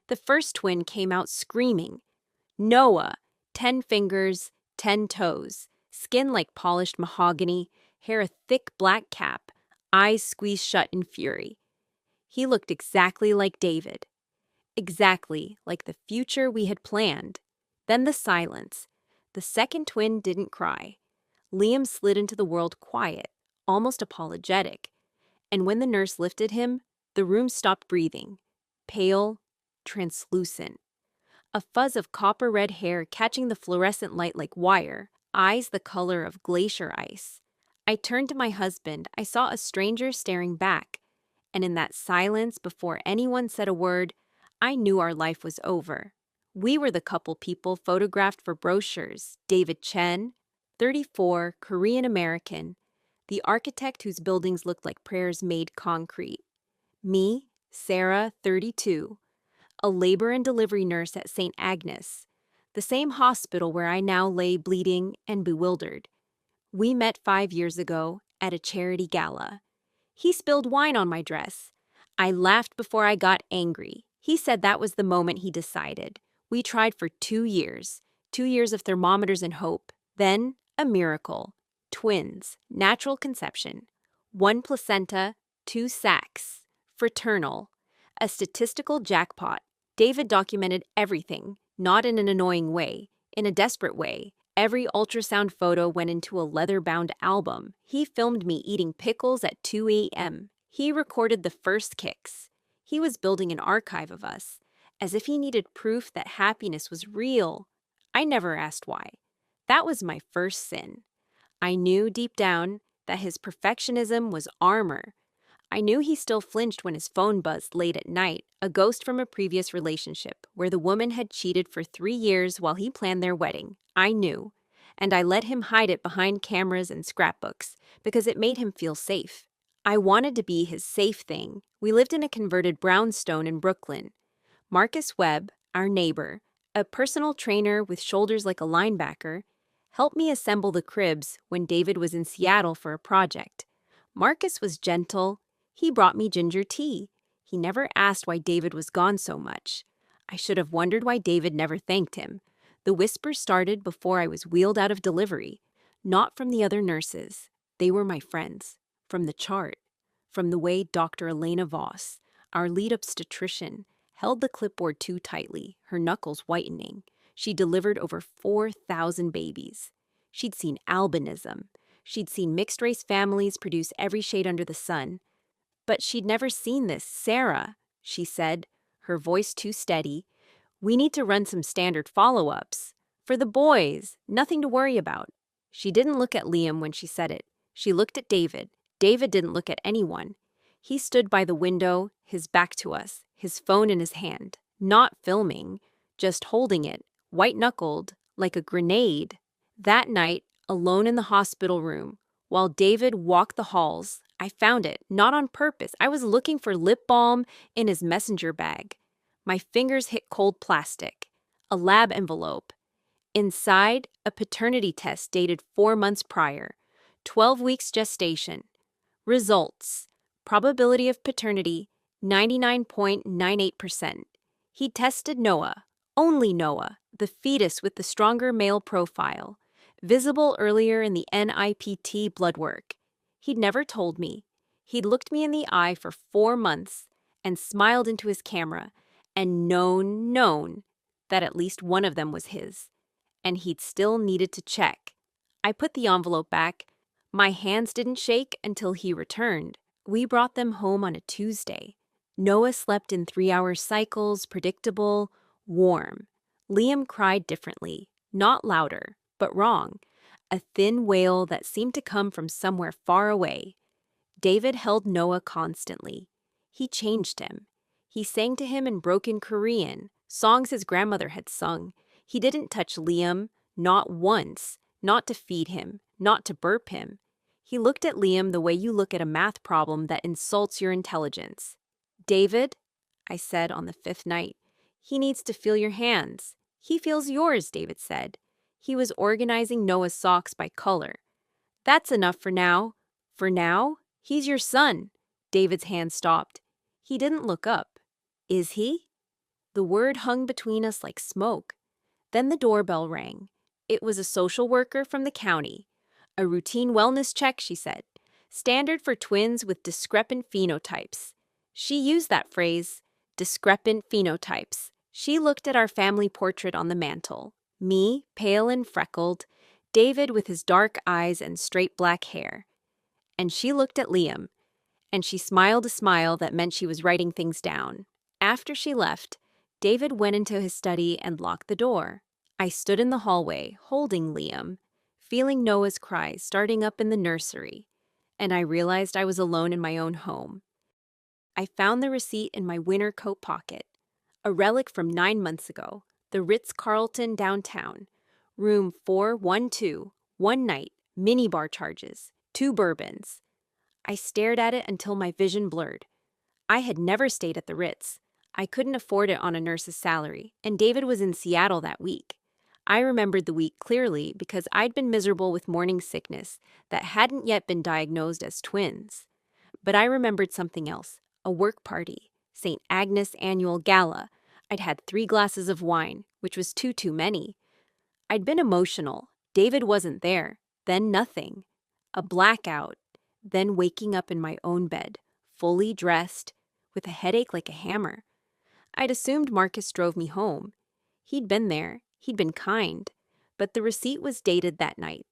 The first twin came out screaming. Noah, 10 fingers, 10 toes, skin like polished mahogany, hair a thick black cap, eyes squeezed shut in fury. He looked exactly like David. Exactly like the future we had planned. Then the silence. The second twin didn't cry. Liam slid into the world quiet, almost apologetic. And when the nurse lifted him, the room stopped breathing. Pale, translucent. A fuzz of copper-red hair catching the fluorescent light like wire, eyes the color of glacier ice. I turned to my husband. I saw a stranger staring back. And in that silence, before anyone said a word, I knew our life was over. We were the couple people photographed for brochures. David Chen, 34, Korean American, the architect whose buildings looked like prayers made concrete. Me, Sarah, 32, a labor and delivery nurse at St. Agnes, the same hospital where I now lay bleeding and bewildered. We met 5 years ago at a charity gala. He spilled wine on my dress. I laughed before I got angry. He said that was the moment he decided. We tried for 2 years. 2 years of thermometers and hope. Then, a miracle. Twins. Natural conception. 1 placenta, 2 sacs. Fraternal. A statistical jackpot. David documented everything, not in an annoying way, in a desperate way. Every ultrasound photo went into a leather-bound album. He filmed me eating pickles at 2 a.m. He recorded the first kicks. He was building an archive of us, as if he needed proof that happiness was real. I never asked why. That was my first sin. I knew deep down that his perfectionism was armor. I knew he still flinched when his phone buzzed late at night, a ghost from a previous relationship where the woman had cheated for 3 years while he planned their wedding. I knew. And I let him hide it behind cameras and scrapbooks because it made him feel safe. I wanted to be his safe thing. We lived in a converted brownstone in Brooklyn. Marcus Webb, our neighbor, a personal trainer with shoulders like a linebacker, helped me assemble the cribs when David was in Seattle for a project. Marcus was gentle. He brought me ginger tea. He never asked why David was gone so much. I should have wondered why David never thanked him. The whispers started before I was wheeled out of delivery. Not from the other nurses. They were my friends. From the chart. From the way Dr. Elena Voss, our lead obstetrician, held the clipboard too tightly, her knuckles whitening. She delivered over 4,000 babies. She'd seen albinism. She'd seen mixed-race families produce every shade under the sun. But she'd never seen this. Sarah, she said, her voice too steady, we need to run some standard follow-ups. For the boys, nothing to worry about. She didn't look at Liam when she said it. She looked at David. David didn't look at anyone. He stood by the window, his back to us, his phone in his hand, not filming, just holding it, white-knuckled, like a grenade. That night, alone in the hospital room, while David walked the halls, I found it, not on purpose. I was looking for lip balm in his messenger bag. My fingers hit cold plastic, a lab envelope. Inside, a paternity test dated 4 months prior, 12 weeks gestation. Results: probability of paternity, 99.98%. He tested Noah, only Noah, the fetus with the stronger male profile, visible earlier in the NIPT blood work. He'd never told me. He'd looked me in the eye for 4 months and smiled into his camera and known that at least one of them was his. And he'd still needed to check. I put the envelope back. My hands didn't shake until he returned. We brought them home on a Tuesday. Noah slept in 3-hour cycles, predictable, warm. Liam cried differently, not louder, but wrong. A thin wail that seemed to come from somewhere far away. David held Noah constantly. He changed him. He sang to him in broken Korean, songs his grandmother had sung. He didn't touch Liam, not once, not to feed him, not to burp him. He looked at Liam the way you look at a math problem that insults your intelligence. David, I said on the 5th night, he needs to feel your hands. He feels yours, David said. He was organizing Noah's socks by color. That's enough for now. For now, he's your son. David's hand stopped. He didn't look up. Is he? The word hung between us like smoke. Then the doorbell rang. It was a social worker from the county. A routine wellness check, she said. Standard for twins with discrepant phenotypes. She used that phrase, discrepant phenotypes. She looked at our family portrait on the mantel. Me, pale and freckled. David with his dark eyes and straight black hair. And she looked at Liam. And she smiled a smile that meant she was writing things down. After she left, David went into his study and locked the door. I stood in the hallway, holding Liam, feeling Noah's cries starting up in the nursery, and I realized I was alone in my own home. I found the receipt in my winter coat pocket, a relic from 9 months ago, the Ritz-Carlton downtown, room 412, one night, minibar charges, 2 bourbons. I stared at it until my vision blurred. I had never stayed at the Ritz. I couldn't afford it on a nurse's salary, and David was in Seattle that week. I remembered the week clearly because I'd been miserable with morning sickness that hadn't yet been diagnosed as twins. But I remembered something else, a work party, St. Agnes' annual gala. I'd had 3 glasses of wine, which was too many. I'd been emotional. David wasn't there. Then nothing. A blackout. Then waking up in my own bed, fully dressed, with a headache like a hammer. I'd assumed Marcus drove me home. He'd been there. He'd been kind. But the receipt was dated that night.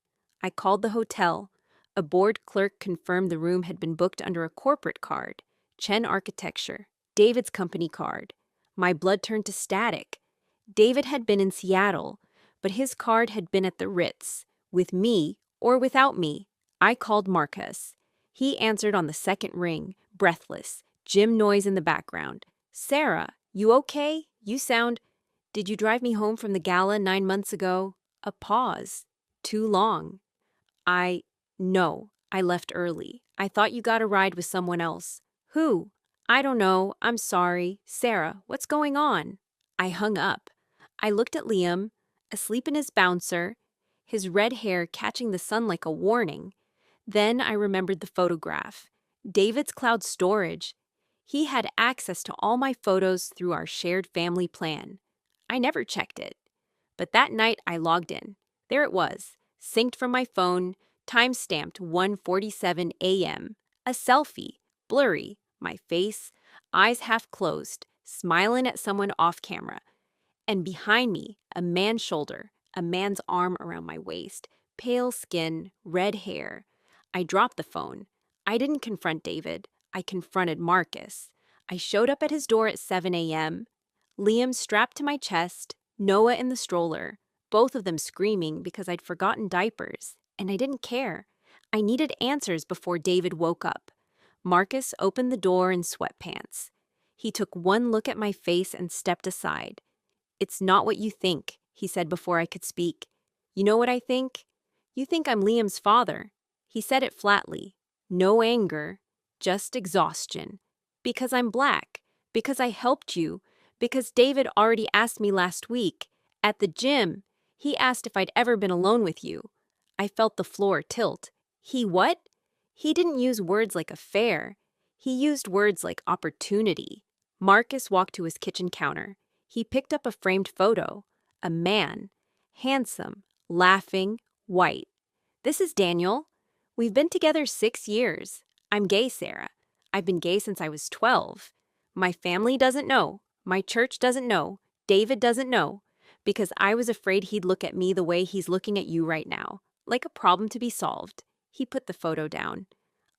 I called the hotel. A board clerk confirmed the room had been booked under a corporate card, Chen Architecture, David's company card. My blood turned to static. David had been in Seattle, but his card had been at the Ritz, with me or without me. I called Marcus. He answered on the second ring, breathless, gym noise in the background. "Sarah, you okay? You sound... Did you drive me home from the gala 9 months ago?" A pause. Too long. No, I left early. I thought you got a ride with someone else. Who? I don't know. I'm sorry. Sarah, what's going on? I hung up. I looked at Liam, asleep in his bouncer, his red hair catching the sun like a warning. Then I remembered the photograph. David's cloud storage. He had access to all my photos through our shared family plan. I never checked it. But that night I logged in. There it was, synced from my phone, time-stamped 1:47 a.m. A selfie, blurry, my face, eyes half closed, smiling at someone off camera. And behind me, a man's shoulder, a man's arm around my waist, pale skin, red hair. I dropped the phone. I didn't confront David. I confronted Marcus. I showed up at his door at 7 a.m. Liam strapped to my chest, Noah in the stroller, both of them screaming because I'd forgotten diapers, and I didn't care. I needed answers before David woke up. Marcus opened the door in sweatpants. He took one look at my face and stepped aside. "It's not what you think," he said before I could speak. "You know what I think? You think I'm Liam's father." He said it flatly. No anger, just exhaustion. "Because I'm black. Because I helped you. Because David already asked me last week. At the gym. He asked if I'd ever been alone with you." I felt the floor tilt. He what? He didn't use words like affair. He used words like opportunity. Marcus walked to his kitchen counter. He picked up a framed photo. A man. Handsome. Laughing. White. "This is Daniel. We've been together 6 years. I'm gay, Sarah. I've been gay since I was 12. My family doesn't know. My church doesn't know. David doesn't know. Because I was afraid he'd look at me the way he's looking at you right now. Like a problem to be solved." He put the photo down.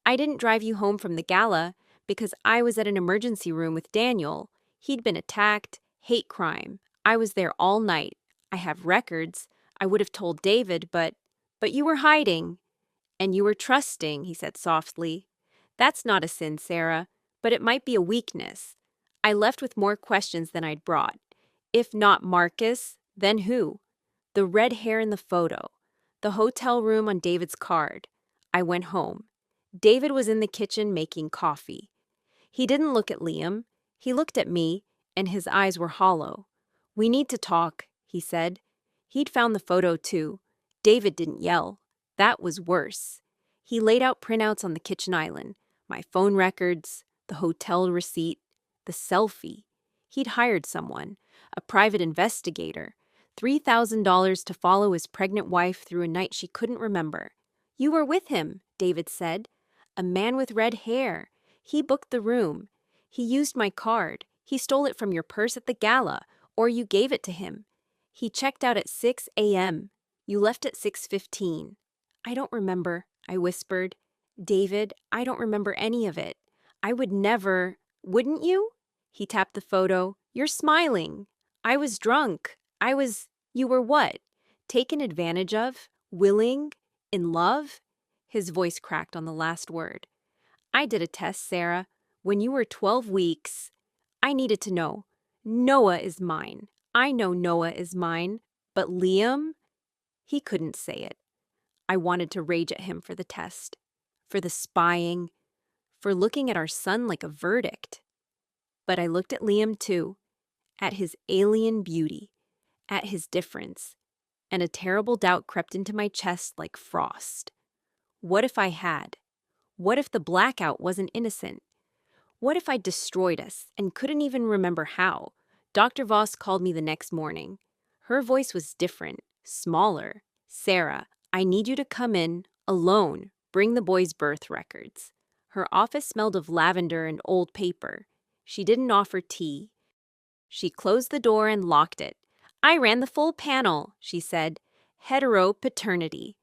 "I didn't drive you home from the gala because I was at an emergency room with Daniel. He'd been attacked, hate crime. I was there all night. I have records. I would have told David, but you were hiding." "And you were trusting," he said softly. "That's not a sin, Sarah, but it might be a weakness." I left with more questions than I'd brought. If not Marcus, then who? The red hair in the photo. The hotel room on David's card. I went home. David was in the kitchen making coffee. He didn't look at Liam. He looked at me, and his eyes were hollow. "We need to talk," he said. He'd found the photo too. David didn't yell. That was worse. He laid out printouts on the kitchen island, my phone records, the hotel receipt, the selfie. He'd hired someone. a private investigator, $3,000 to follow his pregnant wife through a night she couldn't remember. You were with him, David said. A man with red hair. He booked the room. He used my card. He stole it from your purse at the gala, or you gave it to him. He checked out at 6 a.m. You left at 6:15. I don't remember, I whispered. David, I don't remember any of it. I would never. Wouldn't you? He tapped the photo. You're smiling. I was drunk. You were what? Taken advantage of? Willing? In love? His voice cracked on the last word. I did a test, Sarah. When you were 12 weeks, I needed to know. Noah is mine. I know Noah is mine. But Liam? He couldn't say it. I wanted to rage at him for the test, for the spying, for looking at our son like a verdict. But I looked at Liam too, at his alien beauty, at his difference, and a terrible doubt crept into my chest like frost. What if I had? What if the blackout wasn't innocent? What if I destroyed us and couldn't even remember how? Dr. Voss called me the next morning. Her voice was different, smaller. Sarah, I need you to come in, alone, bring the boy's birth records. Her office smelled of lavender and old paper. She didn't offer tea. She closed the door and locked it. I ran the full panel, she said. Heteropaternity.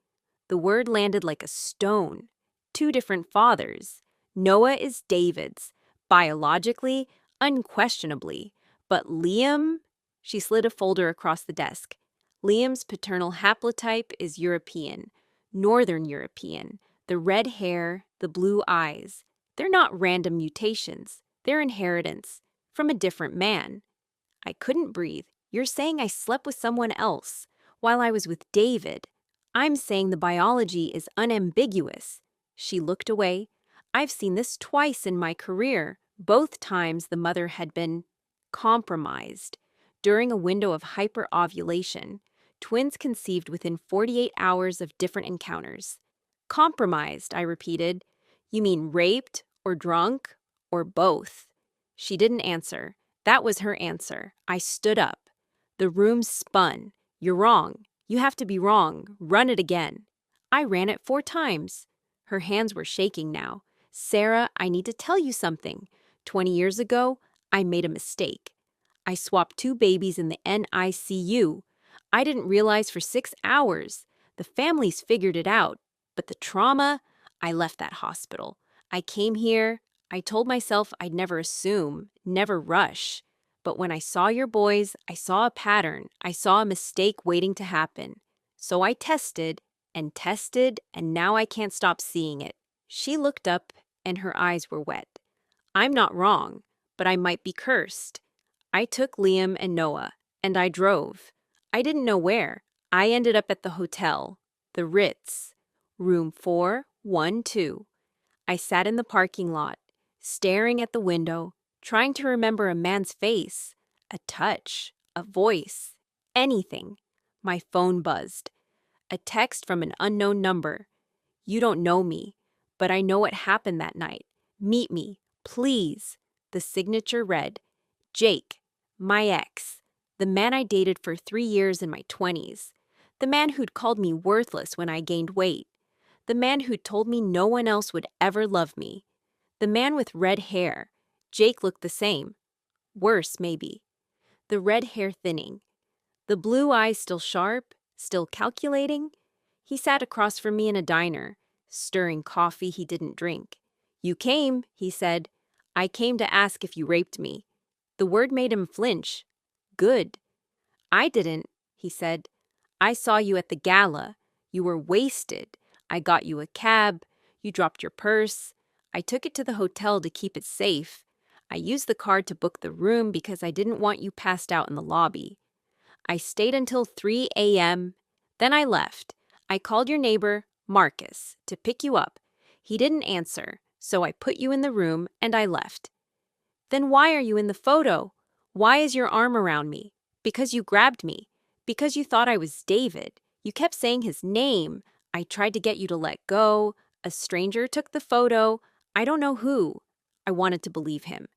The word landed like a stone. 2 different fathers. Noah is David's. Biologically, unquestionably. But Liam? She slid a folder across the desk. Liam's paternal haplotype is European, Northern European. The red hair, the blue eyes. They're not random mutations. They're inheritance. From a different man. I couldn't breathe. You're saying I slept with someone else while I was with David. I'm saying the biology is unambiguous. She looked away. I've seen this twice in my career. Both times the mother had been compromised. During a window of hyperovulation, twins conceived within 48 hours of different encounters. Compromised, I repeated. You mean raped or drunk or both? She didn't answer. That was her answer. I stood up. The room spun. You're wrong. You have to be wrong. Run it again. I ran it 4 times. Her hands were shaking now. Sarah, I need to tell you something. 20 years ago, I made a mistake. I swapped 2 babies in the NICU. I didn't realize for 6 hours. The families figured it out. But the trauma, I left that hospital. I came here. I told myself I'd never assume, never rush. But when I saw your boys, I saw a pattern. I saw a mistake waiting to happen. So I tested, and now I can't stop seeing it. She looked up, and her eyes were wet. I'm not wrong, but I might be cursed. I took Liam and Noah, and I drove. I didn't know where. I ended up at the hotel, the Ritz, room 412. I sat in the parking lot, staring at the window, trying to remember a man's face, a touch, a voice, anything. My phone buzzed. A text from an unknown number. You don't know me, but I know what happened that night. Meet me, please. The signature read, Jake, my ex, the man I dated for 3 years in my 20s, the man who'd called me worthless when I gained weight, the man who'd told me no one else would ever love me, the man with red hair. Jake looked the same. Worse, maybe. The red hair thinning. The blue eyes still sharp, still calculating. He sat across from me in a diner, stirring coffee he didn't drink. You came, he said. I came to ask if you raped me. The word made him flinch. Good. I didn't, he said. I saw you at the gala. You were wasted. I got you a cab. You dropped your purse. I took it to the hotel to keep it safe. I used the card to book the room because I didn't want you passed out in the lobby. I stayed until 3 a.m. Then I left. I called your neighbor, Marcus, to pick you up. He didn't answer, so I put you in the room and I left. Then why are you in the photo? Why is your arm around me? Because you grabbed me. Because you thought I was David. You kept saying his name. I tried to get you to let go. A stranger took the photo. I don't know who. I wanted to believe him.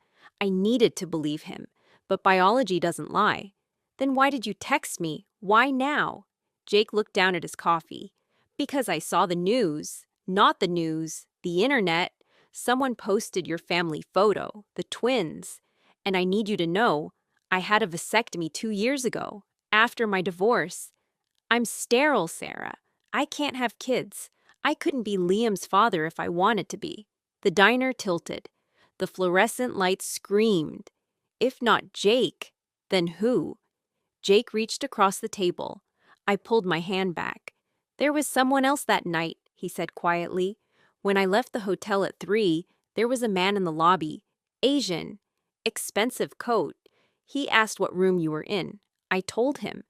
I needed to believe him. But biology doesn't lie. Then why did you text me? Why now? Jake looked down at his coffee. Because I saw the news. Not the news, the internet. Someone posted your family photo, the twins. And I need you to know, I had a vasectomy 2 years ago, after my divorce. I'm sterile, Sarah. I can't have kids. I couldn't be Liam's father if I wanted to be. The diner tilted. The fluorescent lights screamed. If not Jake, then who? Jake reached across the table. I pulled my hand back. There was someone else that night, he said quietly. When I left the hotel at 3, there was a man in the lobby. Asian. Expensive coat. He asked what room you were in. I told him.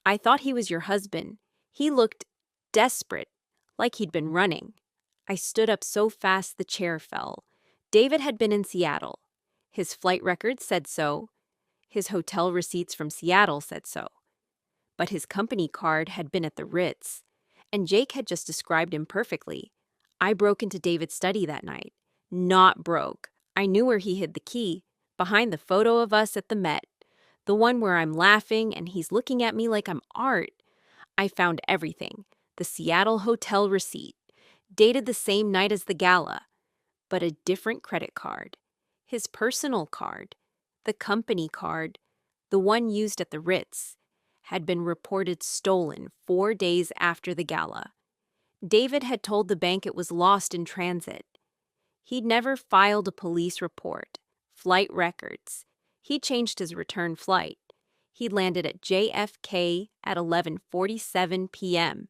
I thought he was your husband. He looked desperate, like he'd been running. I stood up so fast the chair fell. David had been in Seattle. His flight records said so. His hotel receipts from Seattle said so. But his company card had been at the Ritz, and Jake had just described him perfectly. I broke into David's study that night. Not broke. I knew where he hid the key, behind the photo of us at the Met, the one where I'm laughing and he's looking at me like I'm art. I found everything. The Seattle hotel receipt, dated the same night as the gala, but a different credit card. His personal card, the company card, the one used at the Ritz, had been reported stolen 4 days after the gala. David had told the bank it was lost in transit. He'd never filed a police report, flight records. He changed his return flight. He'd landed at JFK at 11:47 p.m.,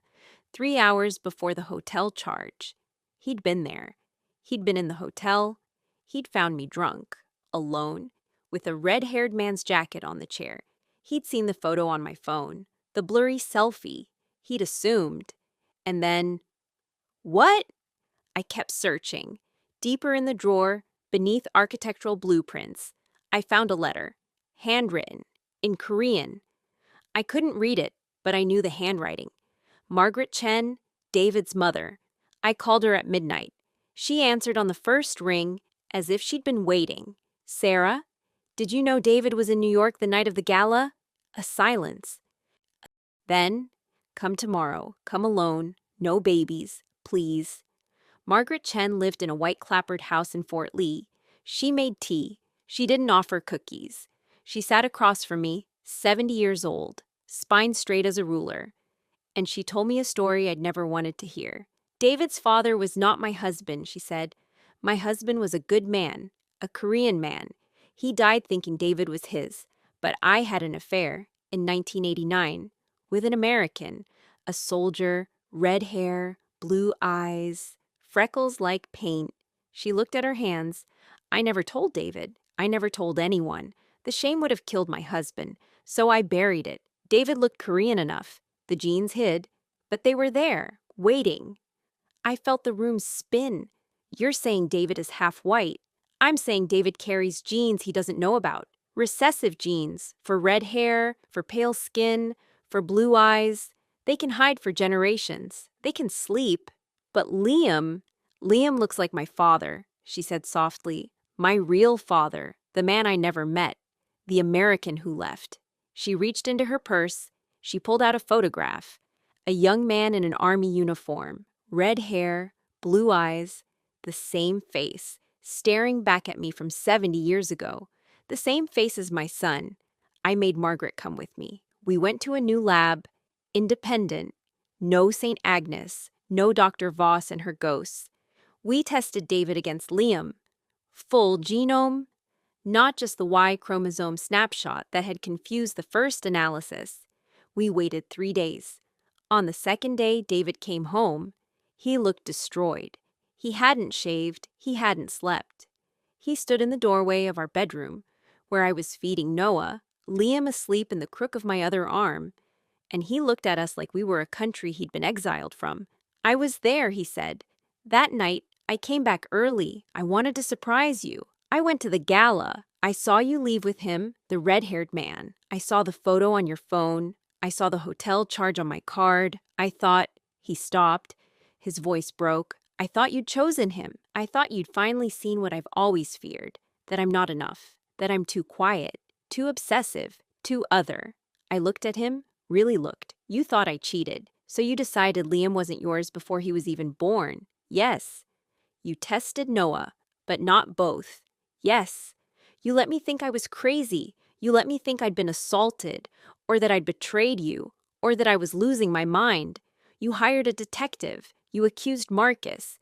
3 hours before the hotel charge. He'd been there. He'd been in the hotel. He'd found me drunk, alone, with a red-haired man's jacket on the chair. He'd seen the photo on my phone, the blurry selfie. He'd assumed. And then, what? I kept searching. Deeper in the drawer, beneath architectural blueprints, I found a letter, handwritten, in Korean. I couldn't read it, but I knew the handwriting. Margaret Chen, David's mother. I called her at midnight. She answered on the first ring, as if she'd been waiting. Sarah, did you know David was in New York the night of the gala? A silence. Then, come tomorrow, come alone, no babies, please. Margaret Chen lived in a white-clappered house in Fort Lee. She made tea. She didn't offer cookies. She sat across from me, 70 years old, spine straight as a ruler. And she told me a story I'd never wanted to hear. David's father was not my husband, she said. My husband was a good man, a Korean man. He died thinking David was his, but I had an affair in 1989 with an American, a soldier, red hair, blue eyes, freckles like paint. She looked at her hands. I never told David. I never told anyone. The shame would have killed my husband, so I buried it. David looked Korean enough. The genes hid, but they were there, waiting. I felt the room spin. You're saying David is half white. I'm saying David carries genes he doesn't know about. Recessive genes, for red hair, for pale skin, for blue eyes. They can hide for generations. They can sleep. But Liam looks like my father, she said softly. My real father, the man I never met, the American who left. She reached into her purse. She pulled out a photograph. A young man in an army uniform, red hair, blue eyes, the same face, staring back at me from 70 years ago. The same face as my son. I made Margaret come with me. We went to a new lab, independent, no St. Agnes, no Dr. Voss and her ghosts. We tested David against Liam. Full genome, not just the Y chromosome snapshot that had confused the first analysis. We waited 3 days. On the second day David came home, he looked destroyed. He hadn't shaved, he hadn't slept. He stood in the doorway of our bedroom, where I was feeding Noah, Liam asleep in the crook of my other arm, and he looked at us like we were a country he'd been exiled from. I was there, he said. That night, I came back early. I wanted to surprise you. I went to the gala. I saw you leave with him, the red-haired man. I saw the photo on your phone. I saw the hotel charge on my card. I thought, he stopped. His voice broke. I thought you'd chosen him. I thought you'd finally seen what I've always feared, that I'm not enough, that I'm too quiet, too obsessive, too other. I looked at him, really looked. You thought I cheated, so you decided Liam wasn't yours before he was even born. Yes. You tested Noah, but not both. Yes. You let me think I was crazy. You let me think I'd been assaulted, or that I'd betrayed you, or that I was losing my mind. You hired a detective. You accused Marcus.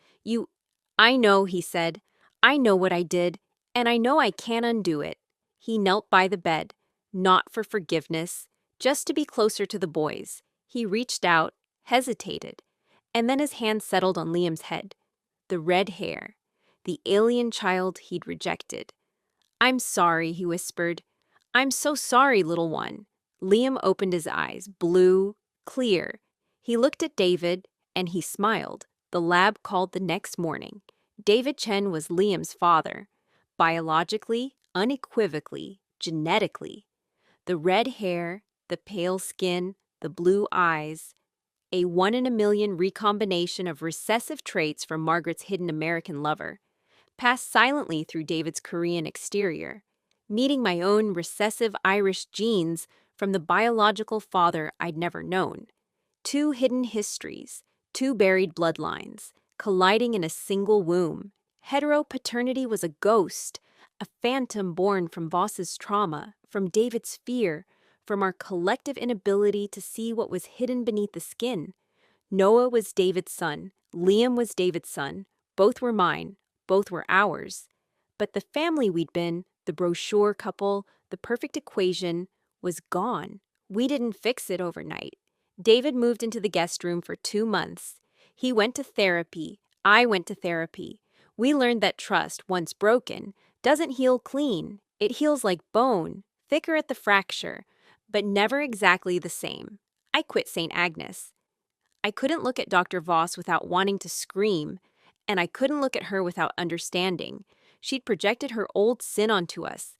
I know, he said. I know what I did, and I know I can't undo it. He knelt by the bed, not for forgiveness, just to be closer to the boys. He reached out, hesitated, and then his hand settled on Liam's head. The red hair, the alien child he'd rejected. I'm sorry, he whispered. I'm so sorry, little one. Liam opened his eyes, blue, clear. He looked at David, and he smiled. The lab called the next morning. David Chen was Liam's father. Biologically, unequivocally, genetically. The red hair, the pale skin, the blue eyes. A 1 in a million recombination of recessive traits from Margaret's hidden American lover. Passed silently through David's Korean exterior, meeting my own recessive Irish genes from the biological father I'd never known. 2 hidden histories, 2 buried bloodlines, colliding in a single womb. Heteropaternity was a ghost, a phantom born from Voss's trauma, from David's fear, from our collective inability to see what was hidden beneath the skin. Noah was David's son, Liam was David's son, both were mine. Both were ours. But the family we'd been, the brochure couple, the perfect equation, was gone. We didn't fix it overnight. David moved into the guest room for 2 months. He went to therapy. I went to therapy. We learned that trust, once broken, doesn't heal clean. It heals like bone, thicker at the fracture, but never exactly the same. I quit St. Agnes. I couldn't look at Dr. Voss without wanting to scream. And I couldn't look at her without understanding. She'd projected her old sin onto us.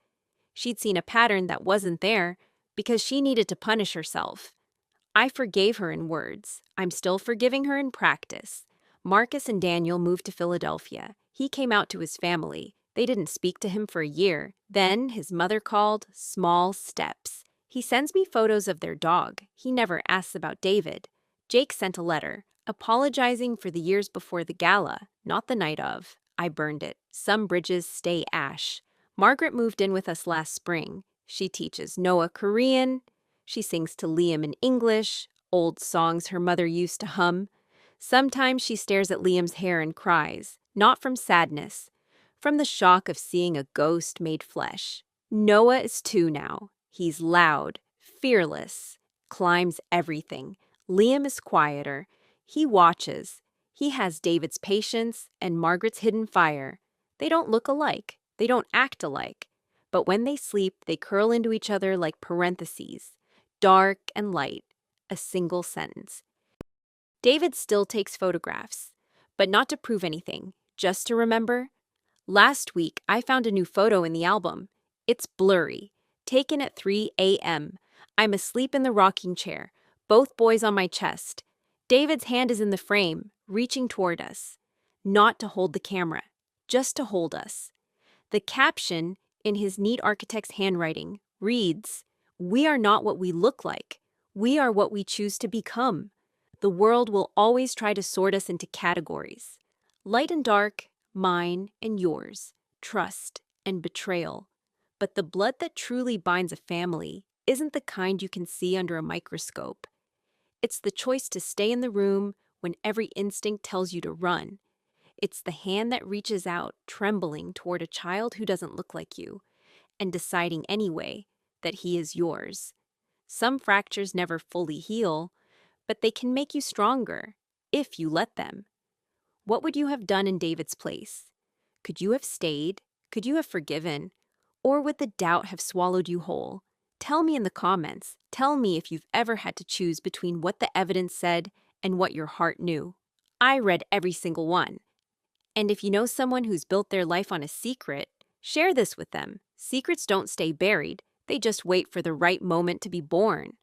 She'd seen a pattern that wasn't there because she needed to punish herself. I forgave her in words. I'm still forgiving her in practice. Marcus and Daniel moved to Philadelphia. He came out to his family. They didn't speak to him for a year. Then his mother called, small steps. He sends me photos of their dog. He never asks about David. Jake sent a letter, apologizing for the years before the gala, not the night of. I burned it. Some bridges stay ash. Margaret moved in with us last spring. She teaches Noah Korean. She sings to Liam in English, old songs her mother used to hum. Sometimes she stares at Liam's hair and cries, not from sadness, from the shock of seeing a ghost made flesh. Noah is 2 now. He's loud, fearless, climbs everything. Liam is quieter. He watches. He has David's patience and Margaret's hidden fire. They don't look alike. They don't act alike. But when they sleep, they curl into each other like parentheses. Dark and light. A single sentence. David still takes photographs, but not to prove anything, just to remember. Last week, I found a new photo in the album. It's blurry, taken at 3 a.m. I'm asleep in the rocking chair, both boys on my chest. David's hand is in the frame, reaching toward us. Not to hold the camera, just to hold us. The caption, in his neat architect's handwriting, reads, "We are not what we look like. We are what we choose to become." The world will always try to sort us into categories. Light and dark, mine and yours, trust and betrayal. But the blood that truly binds a family isn't the kind you can see under a microscope. It's the choice to stay in the room when every instinct tells you to run. It's the hand that reaches out, trembling toward a child who doesn't look like you, and deciding anyway that he is yours. Some fractures never fully heal, but they can make you stronger, if you let them. What would you have done in David's place? Could you have stayed? Could you have forgiven? Or would the doubt have swallowed you whole? Tell me in the comments. Tell me if you've ever had to choose between what the evidence said and what your heart knew. I read every single one. And if you know someone who's built their life on a secret, share this with them. Secrets don't stay buried. They just wait for the right moment to be born.